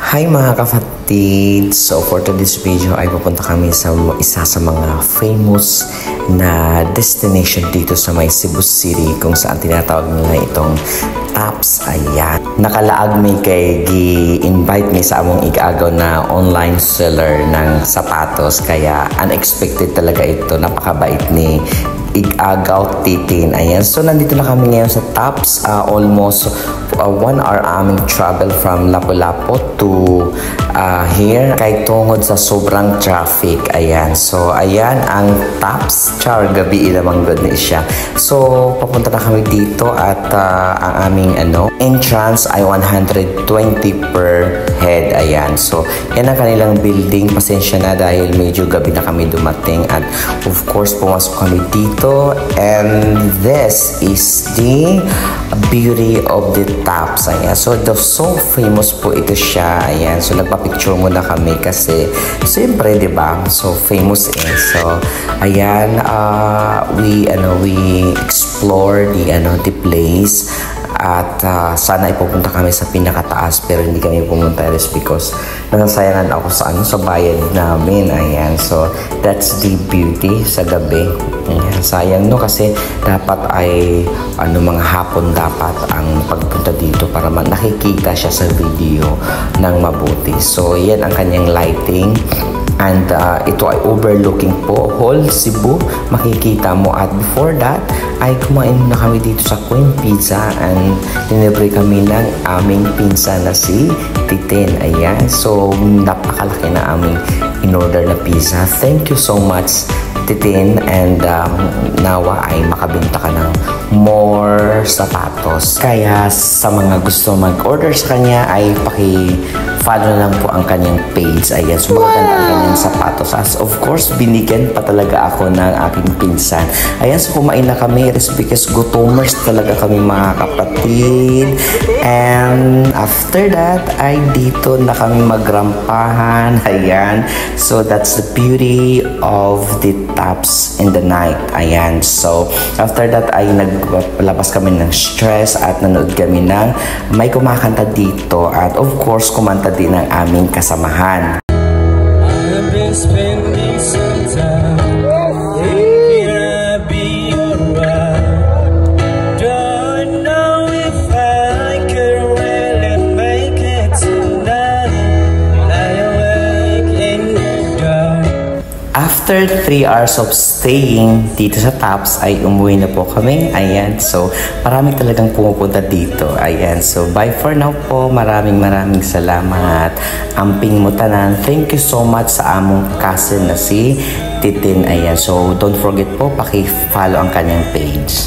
Hi mga kapatid! So for today's video ay pupunta kami sa isa sa mga famous na destination dito sa may Cebu City kung saan tinatawag nila itong Tops. Ayan. Nakalaag may kay gi-invite me sa among ig-agaw na online seller ng sapatos kaya unexpected talaga ito. Napakabait ni ig-agaw Titin. Ayan. So nandito na kami ngayon sa Tops. Almost 1 hour aming travel from Lapu-Lapu to here kay tungod sa sobrang traffic. Ayan. So ayan ang Tops. Char gabi ilamang good na siya. So papunta na kami dito at ang aming entrance ay 120 per head. Ayan. So yan ang kanilang building. Pasensya na dahil medyo gabi na kami dumating at of course pumasok kami dito and this is the beauty of the Tops. Ayan. So famous po ito siya. Ayan. So nagpa-picture muna kami kasi siyempre 'di ba? So famous eh. So ayan, we explore the place at sana ipupunta kami sa pinakataas pero hindi kami pumunta because nasasayangan ako sa bayad namin. Ayan. So that's the beauty sa gabi. Ayan. Sayang no kasi dapat ay mga hapon dapat ang pagpunta dito para nakikita siya sa video ng mabuti. So yan ang kanyang lighting. And ito ay overlooking po whole Cebu, makikita mo. At before that ay kumain na kami dito sa Queen Pizza and dinibre kami ng aming pinsan na si Titin. Ayan, so napakalaki na aming in-order na pizza. Thank you so much Titin, and nawa ay makabenta ka ng more sapatos. Kaya sa mga gusto mag-order sa kanya ay paki-follow lang po ang kanyang page. Ayan, so maganda ang kanyang sapatos. As of course, binigyan pa talaga ako ng aking pinsan. Ayan, so kumain na kami because gutomers talaga kami mga kapatid. And after that ay dito na kami magrampahan. Ayan, so that's the beauty of the Tops in the night. Ayan, so after that ay naglabas kami ng stress at nanood kami ng may kumakanta dito at of course kumanta din ang aming kasamahan. I've been spending some time thinking I'd be alright. Don't know if I could really make it tonight. Lie awake in the dark. After 3 hours of staying dito sa Tops ay umuwi na po kami. Ayan, so marami talagang pumupunta dito. Ayan, so bye for now po. Maraming salamat. Amping mo tanan. Thank you so much sa among cousin na si Titin. Ayan, so don't forget po paki-follow ang kanyang page.